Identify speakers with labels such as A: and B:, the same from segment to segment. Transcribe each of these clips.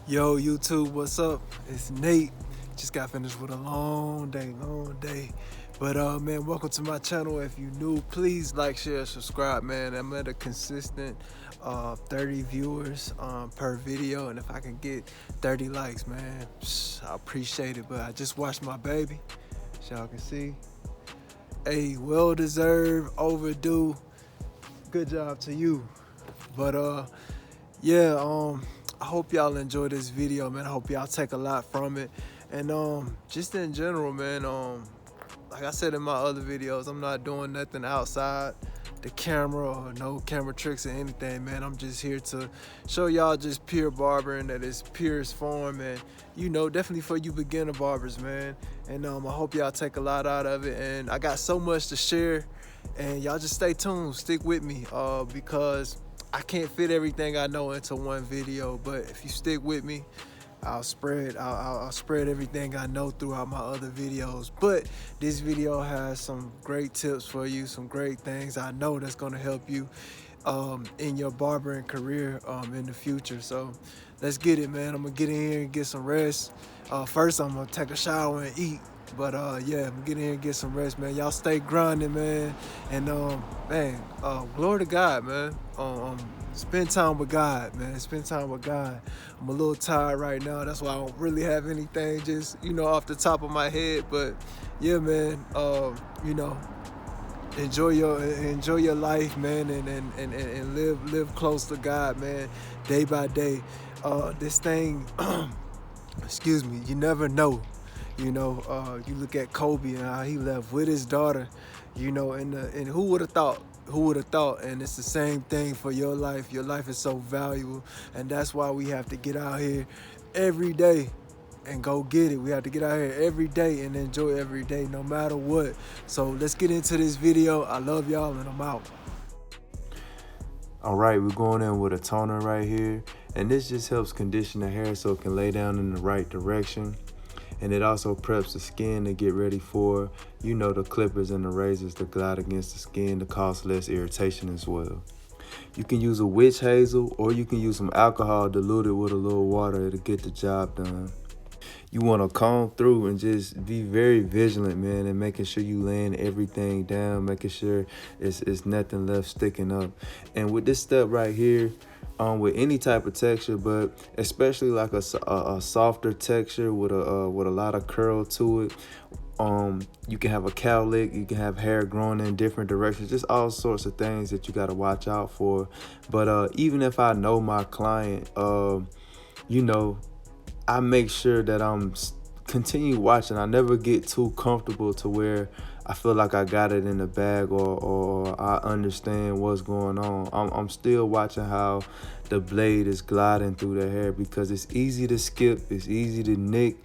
A: Yo, YouTube, what's up? It's Nate. Just got finished with a long day. But man, welcome to my channel. If you new, please like, share, subscribe, man. I'm at a consistent 30 viewers per video, and if I can get 30 likes, man, I appreciate it. But I just watched my baby, as y'all can see. Hey, well deserved, overdue. Good job to you. But yeah, I hope y'all enjoy this video, man. I hope y'all take a lot from it. And just in general, man, like I said in my other videos, I'm not doing nothing outside the camera or no camera tricks or anything, man. I'm just here to show y'all just pure barbering at its purest form, and you know, definitely for you beginner barbers, man. And I hope y'all take a lot out of it, and I got so much to share, and y'all just stay tuned, stick with me, because I can't fit everything I know into one video, but if you stick with me, I'll spread everything I know throughout my other videos. But this video has some great tips for you, some great things I know that's gonna help you in your barbering career in the future. So let's get it, man. I'm gonna get in here and get some rest. First, I'm gonna take a shower and eat. But yeah, I'm gonna get in here and get some rest, man. Y'all stay grinding, man. And man, glory to God, man. Spend time with God, man. Spend time with God. I'm a little tired right now. That's why I don't really have anything just, you know, off the top of my head. But yeah, man, you know, enjoy your life, man, and live close to God, man, day by day. This thing, excuse me, you never know. You know, you look at Kobe and how he left with his daughter, you know, and who would have thought? Who would have thought? And it's the same thing for your life. Your life is so valuable, and that's why we have to get out here every day and go get it. We have to get out here every day and enjoy every day, no matter what. So let's get into this video. I love y'all, and I'm out.
B: All right, we're going in with a toner right here, and this just helps condition the hair so it can lay down in the right direction. And it also preps the skin to get ready for, you know, the clippers and the razors to glide against the skin to cause less irritation as well. You can use a witch hazel, or you can use some alcohol diluted with a little water to get the job done. You want to comb through and just be very vigilant, man, and making sure you laying everything down, making sure it's nothing left sticking up. And with this step right here, with any type of texture, but especially like a softer texture with a lot of curl to it, you can have a cowlick, you can have hair growing in different directions, just all sorts of things that you got to watch out for. But even if I know my client, you know, I make sure that I'm continue watching. I never get too comfortable to where I feel like I got it in the bag, or I understand what's going on. I'm still watching how the blade is gliding through the hair, because it's easy to skip, it's easy to nick.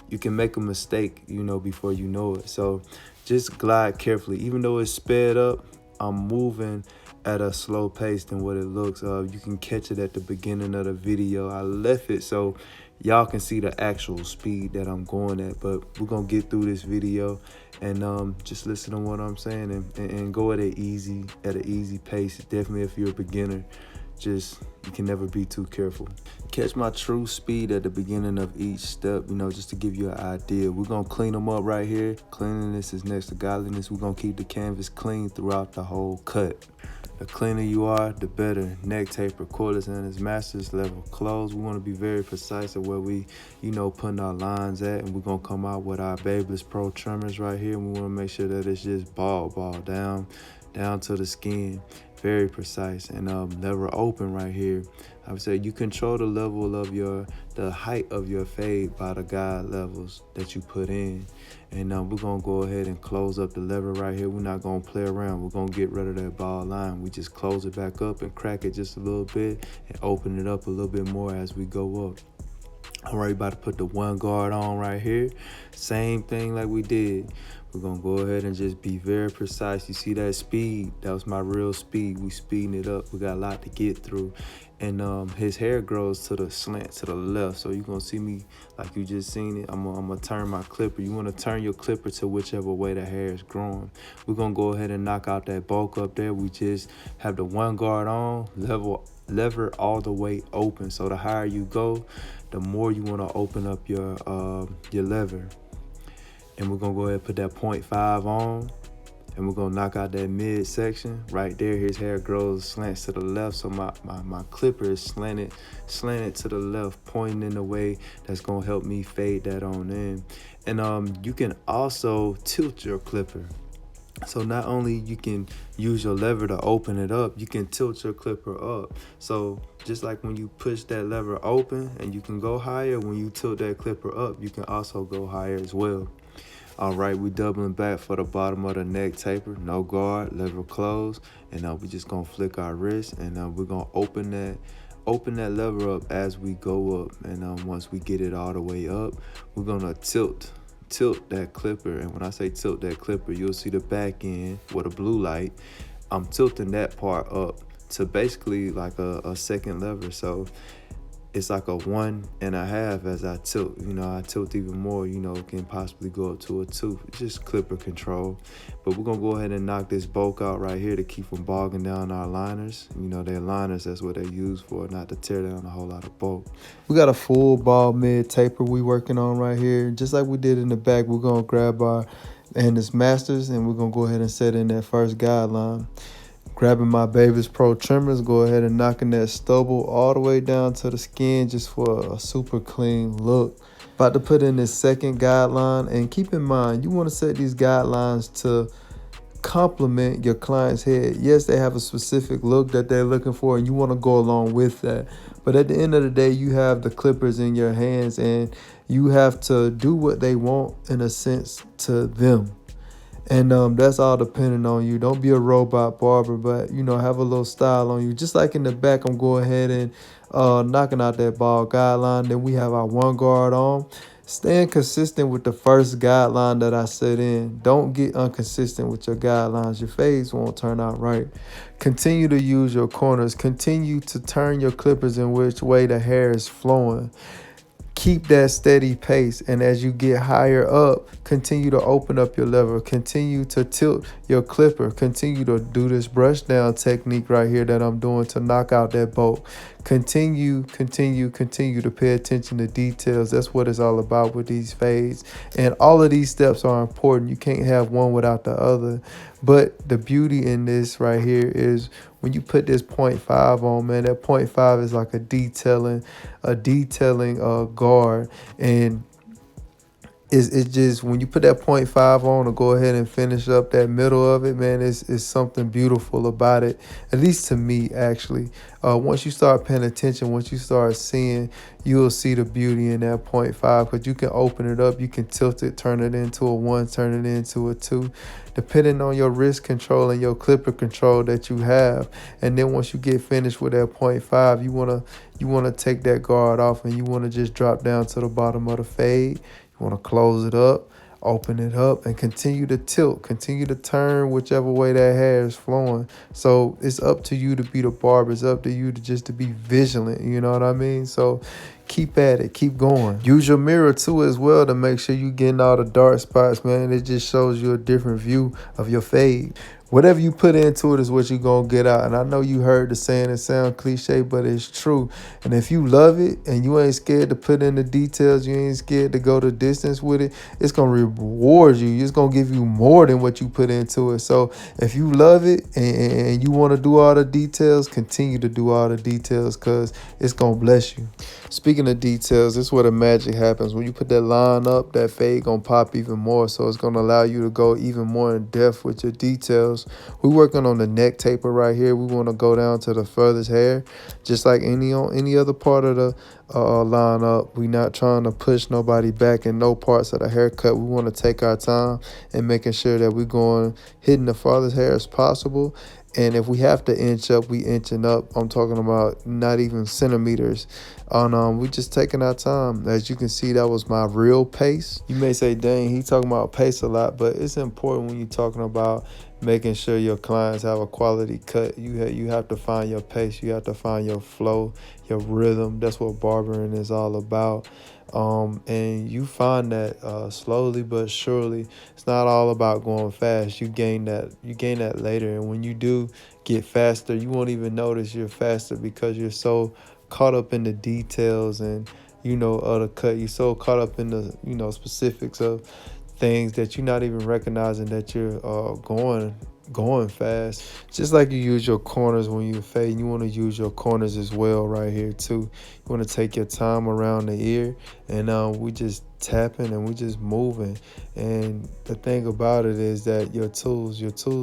B: You can make a mistake, you know, before you know it. So just glide carefully. Even though it's sped up, I'm moving at a slow pace than what it looks. You can catch it at the beginning of the video. I left it so y'all can see the actual speed that I'm going at, but we're gonna get through this video and just listen to what I'm saying and go at an easy pace. Definitely if you're a beginner, just you can never be too careful. Catch my true speed at the beginning of each step, you know, just to give you an idea. We're gonna clean them up right here. Cleanliness is next to godliness. We're gonna keep the canvas clean throughout the whole cut. The cleaner you are, the better. Neck taper, Cordless, Andis Master's level close. We want to be very precise at where we, you know, putting our lines at, and we're gonna come out with our Babyliss Pro trimmers right here. And we want to make sure that it's just ball down to the skin. Very precise. And lever open right here. I would say you control the level of the height of your fade by the guide levels that you put in. And we're gonna go ahead and close up the lever right here. We're not gonna play around. We're gonna get rid of that ball line. We just close it back up and crack it just a little bit and open it up a little bit more as we go up. All right, about to put the one guard on right here. Same thing like we did. We're gonna go ahead and just be very precise. You see that speed? That was my real speed. We speeding it up. We got a lot to get through. And his hair grows to the slant to the left. So you're gonna see me like you just seen it. I'm gonna turn my clipper. You wanna turn your clipper to whichever way the hair is growing. We're gonna go ahead and knock out that bulk up there. We just have the one guard on, lever all the way open. So the higher you go, the more you wanna open up your lever. And we're gonna go ahead and put that 0.5 on, and we're gonna knock out that mid section right there. His hair grows, slants to the left, so my clipper is slanted to the left, pointing in a way that's gonna help me fade that on in. And you can also tilt your clipper. So not only you can use your lever to open it up, you can tilt your clipper up. So just like when you push that lever open and you can go higher, when you tilt that clipper up, you can also go higher as well. All right, we doubling back for the bottom of the neck taper. No guard, lever closed, and we just gonna flick our wrist, and we're gonna open that lever up as we go up. And once we get it all the way up, we're gonna tilt that clipper. And when I say tilt that clipper, you'll see the back end with a blue light. I'm tilting that part up to basically like a second lever. So it's like a 1.5 as I tilt. I tilt even more, can possibly go up to a 2. It's just clipper control. But we're gonna go ahead and knock this bulk out right here to keep from bogging down our liners. They're liners, that's what they use for, not to tear down a whole lot of bulk. We got a full ball mid taper we working on right here. Just like we did in the back, we're gonna grab our Andis Masters and we're gonna go ahead and set in that first guideline. Grabbing my Babyliss Pro trimmers, go ahead and knocking that stubble all the way down to the skin just for a super clean look. About to put in this second guideline, and keep in mind, you want to set these guidelines to complement your client's head. Yes, they have a specific look that they're looking for, and you want to go along with that. But at the end of the day, you have the clippers in your hands, and you have to do what they want in a sense to them. And that's all depending on you. Don't be a robot barber, but have a little style on you. Just like in the back, I'm going ahead and knocking out that ball guideline. Then we have our one guard on. Staying consistent with the first guideline that I set in. Don't get inconsistent with your guidelines. Your fades won't turn out right. Continue to use your corners. Continue to turn your clippers in which way the hair is flowing. Keep that steady pace, and as you get higher up, continue to open up your lever, continue to tilt your clipper, continue to do this brush down technique right here that I'm doing to knock out that bolt. Continue to pay attention to details. That's what it's all about with these fades, and all of these steps are important. You can't have one without the other. But the beauty in this right here is when you put this 0.5 on, man, that 0.5 is like a detailing guard. And it's just when you put that 0.5 on to go ahead and finish up that middle of it, man, it's something beautiful about it, at least to me, actually. Once you start paying attention, once you start seeing, you'll see the beauty in that 0.5, because you can open it up, you can tilt it, turn it into a 1, turn it into a 2, depending on your wrist control and your clipper control that you have. And then once you get finished with that 0.5, you wanna take that guard off, and you wanna just drop down to the bottom of the fade. You want to close it up, open it up, and continue to tilt, continue to turn whichever way that hair is flowing. So it's up to you to be the barber. It's up to you to be vigilant, you know what I mean? So keep at it, keep going. Use your mirror too as well to make sure you're getting all the dark spots, man. It just shows you a different view of your fade. Whatever you put into it is what you're going to get out. And I know you heard the saying, it sounds cliche, but it's true. And if you love it and you ain't scared to put in the details, you ain't scared to go the distance with it, it's going to reward you. It's going to give you more than what you put into it. So if you love it and you want to do all the details, continue to do all the details, because it's going to bless you. Speaking of details, this is where the magic happens. When you put that line up, that fade going to pop even more. So it's going to allow you to go even more in depth with your details. We're working on the neck taper right here. We want to go down to the furthest hair, just like any other part of the line up. We're not trying to push nobody back in no parts of the haircut. We want to take our time and making sure that we're hitting the farthest hair as possible. And if we have to inch up, we inching up. I'm talking about not even centimeters. We just taking our time. As you can see, that was my real pace. You may say, dang, he talking about pace a lot, but it's important when you're talking about making sure your clients have a quality cut. You have to find your pace. You have to find your flow, your rhythm. That's what barbering is all about. And you find that slowly but surely. It's not all about going fast. You gain that later. And when you do get faster, you won't even notice you're faster because you're so caught up in the details and of the cut. You're so caught up in the specifics of things that you're not even recognizing that you're going fast. Just like you use your corners when you're fading, you want to use your corners as well right here too. You want to take your time around the ear, and we just tapping and we just moving. And the thing about it is that your tools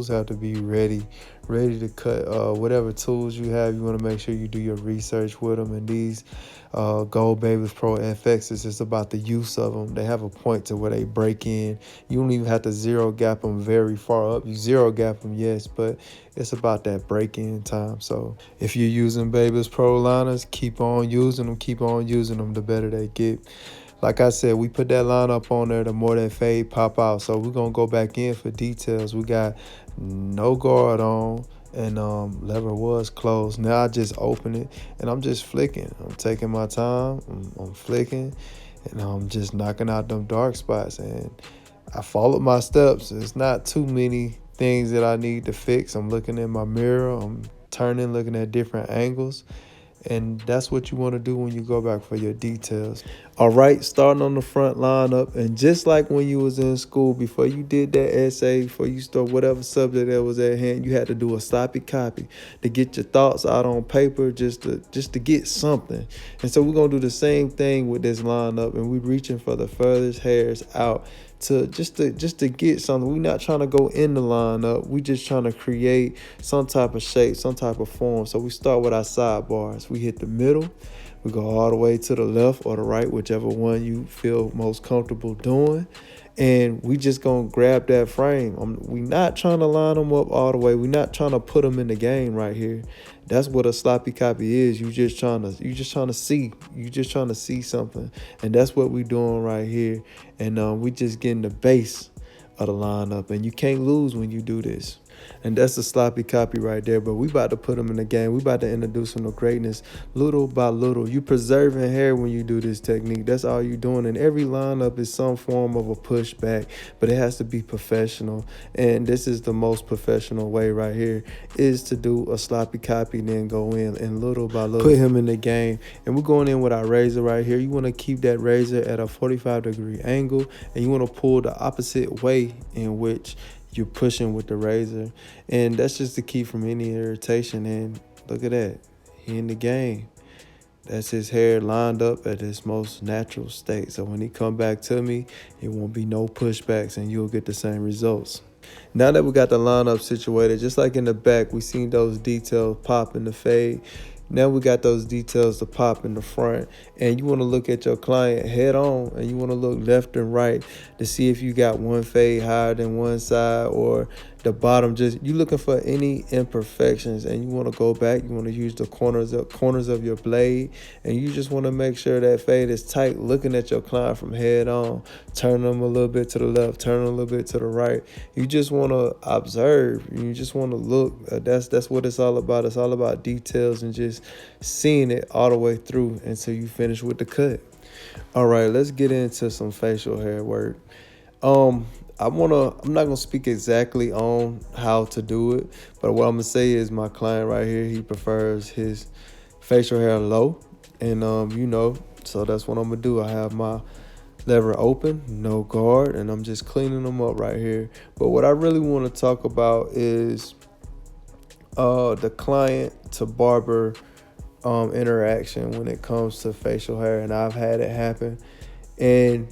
B: have to be ready to cut. Whatever tools you have, you want to make sure you do your research with them. And these Gold Babyliss Pro FX is just about the use of them. They have a point to where they break in. You don't even have to zero gap them very far up. You zero gap them, yes, but it's about that break-in time. So if you're using Babyliss Pro liners, keep on using them, the better they get. Like I said, we put that line up on there, the more that fade pop out. So we're going to go back in for details. We got no guard on, and lever was closed. Now I just open it, and I'm just flicking. I'm taking my time. I'm flicking, and I'm just knocking out them dark spots. And I followed my steps. It's not too many things that I need to fix. I'm looking in my mirror. I'm turning, looking at different angles. And that's what you want to do when you go back for your details. All right, starting on the front lineup. And just like when you was in school, before you did that essay, before you start whatever subject that was at hand, you had to do a sloppy copy to get your thoughts out on paper, just to get something. And so we're going to do the same thing with this lineup, and we're reaching for the furthest hairs out to just to get something. We're not trying to go in the lineup. We just trying to create some type of shape, some type of form. So we start with our sidebars. We hit the middle. We go all the way to the left or the right, whichever one you feel most comfortable doing. And we just gonna grab that frame. We not trying to line them up all the way. We're not trying to put them in the game right here. That's what a sloppy copy is. You just trying to see something, and that's what we doing right here. And we just getting the base of the lineup, and you can't lose when you do this. And that's a sloppy copy right there. But we about to put them in the game. We about to introduce them to greatness little by little. You preserving hair when you do this technique. That's all you doing. And every lineup is some form of a pushback, but it has to be professional. And this is the most professional way right here, is to do a sloppy copy, then go in and little by little put him in the game. And we're going in with our razor right here. You want to keep that razor at a 45-degree angle, and you want to pull the opposite way in which you're pushing with the razor. And that's just to keep from any irritation. And look at that, he in the game. That's his hair lined up at its most natural state. So when he come back to me, it won't be no pushbacks, and you'll get the same results. Now that we got the lineup situated, just like in the back, we seen those details pop in the fade. Now we got those details to pop in the front, and you want to look at your client head on, and you want to look left and right to see if you got one fade higher than one side, or the bottom. Just you looking for any imperfections, and you want to go back. You want to use the corners of your blade, and you just want to make sure that fade is tight, looking at your client from head on, turn them a little bit to the left, turn them a little bit to the right. You just want to observe. You just want to look. That's what it's all about. It's all about details and just seeing it all the way through until you finish with the cut. All right, let's get into some facial hair work. I'm not gonna speak exactly on how to do it, but what I'm gonna say is my client right here, he prefers his facial hair low, and so that's what I'm gonna do. I have my lever open, no guard, and I'm just cleaning them up right here. But what I really want to talk about is the client to barber interaction when it comes to facial hair. And I've had it happen, and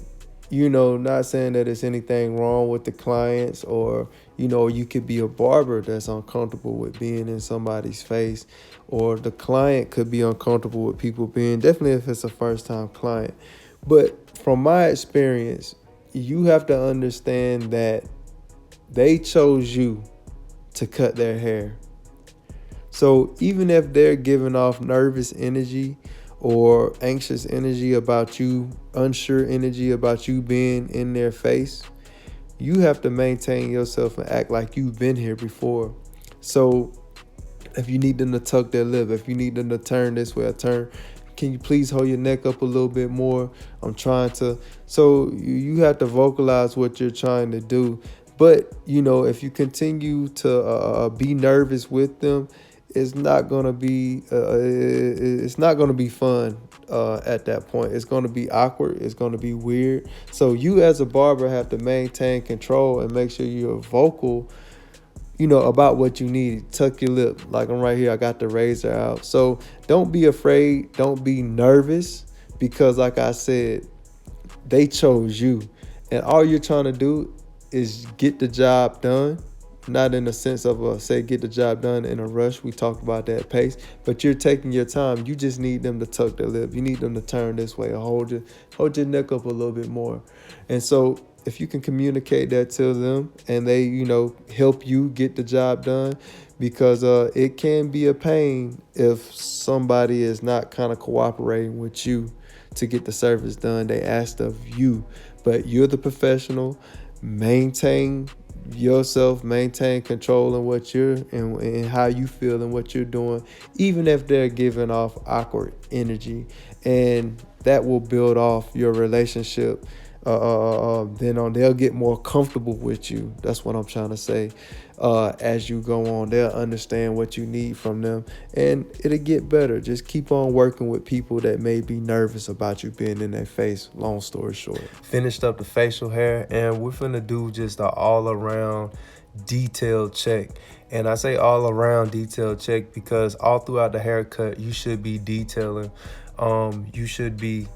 B: not saying that it's anything wrong with the clients, or you could be a barber that's uncomfortable with being in somebody's face, or the client could be uncomfortable with people being, definitely if it's a first-time client. But from my experience, you have to understand that they chose you to cut their hair. So even if they're giving off nervous energy or anxious energy about you, unsure energy about you being in their face, you have to maintain yourself and act like you've been here before. So if you need them to tuck their lip, if you need them to turn this way or turn, can you please hold your neck up a little bit more? I'm trying to. So you have to vocalize what you're trying to do. But, you know, if you continue to be nervous with them, it's not gonna be fun at that point. It's gonna be awkward. It's gonna be weird. So you as a barber have to maintain control and make sure you're vocal, you know, about what you need. Tuck your lip. Like I'm right here, I got the razor out. So don't be afraid, don't be nervous, because like I said, they chose you. And all you're trying to do is get the job done. Not in the sense of say get the job done in a rush. We talked about that pace, but you're taking your time. You just need them to tuck their lip. You need them to turn this way or hold your neck up a little bit more. And so if you can communicate that to them and they, you know, help you get the job done, because it can be a pain if somebody is not kind of cooperating with you to get the service done they asked of you. But you're the professional. Maintain yourself, maintain control in what you're and how you feel and what you're doing, even if they're giving off awkward energy, and that will build off your relationship. Then they'll get more comfortable with you. That's what I'm trying to say. As you go on, they'll understand what you need from them, and it'll get better. Just keep on working with people that may be nervous about you being in their face. Long story short, finished up the facial hair, and we're finna do just an all-around detailed check. And I say all around detailed check because all throughout the haircut you should be detailing. You should be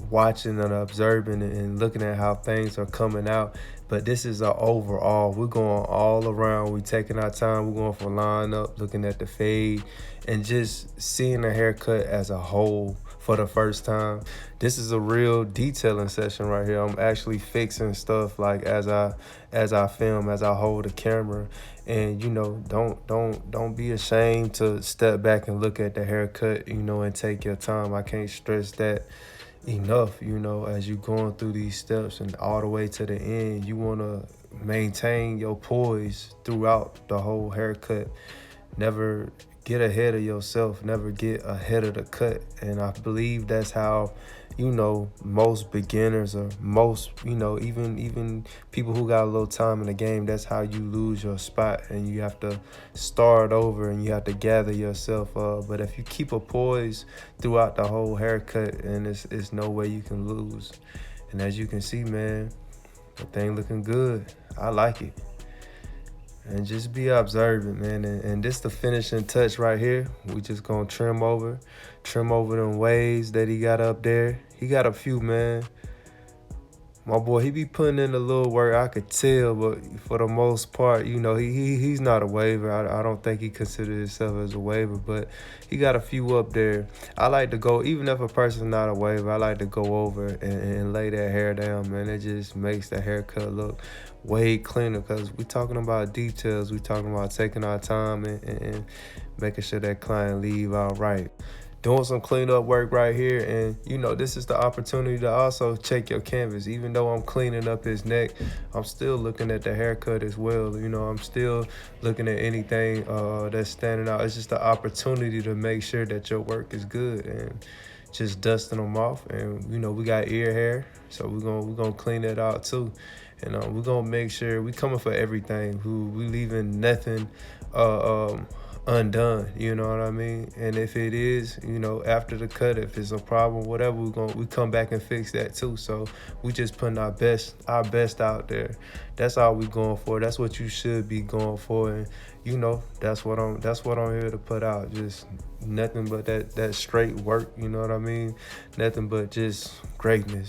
B: watching and observing and looking at how things are coming out. But this is an overall. We're going all around. We're taking our time. We're going for line up, looking at the fade, and just seeing the haircut as a whole for the first time. This is a real detailing session right here. I'm actually fixing stuff like as I film, as I hold the camera. And you know, don't be ashamed to step back and look at the haircut, you know, and take your time. I can't stress that enough. You know, as you going through these steps and all the way to the end, you want to maintain your poise throughout the whole haircut. Never get ahead of yourself, never get ahead of the cut. And I believe that's how, you know, most beginners or most, you know, even people who got a little time in the game, that's how you lose your spot, and you have to start over and you have to gather yourself up. But if you keep a poise throughout the whole haircut, and it's no way you can lose. And as you can see, man, the thing looking good. I like it. And just be observant, man. And this the finishing touch right here. We just gonna trim over them waves that he got up there. He got a few, man. My boy, he be putting in a little work, I could tell, but for the most part, you know, he's not a waver. I don't think he considers himself as a waver, but he got a few up there. I like to go, even if a person's not a waver, I like to go over and lay that hair down, man. It just makes the haircut look way cleaner, because we're talking about details. We're talking about taking our time and making sure that client leave all right. Doing some cleanup work right here, and you know, this is the opportunity to also check your canvas. Even though I'm cleaning up his neck, I'm still looking at the haircut as well. You know, I'm still looking at anything that's standing out. It's just the opportunity to make sure that your work is good, and just dusting them off. And you know, we got ear hair, so we're gonna clean that out too. And we're gonna make sure we coming for everything. We leaving nothing undone, you know what I mean? And if it is, you know, after the cut, if it's a problem, whatever, we come back and fix that too. So we just putting our best out there. That's all we going for. That's what you should be going for. And you know, that's what I'm here to put out. Just nothing but that straight work, you know what I mean? Nothing but just greatness.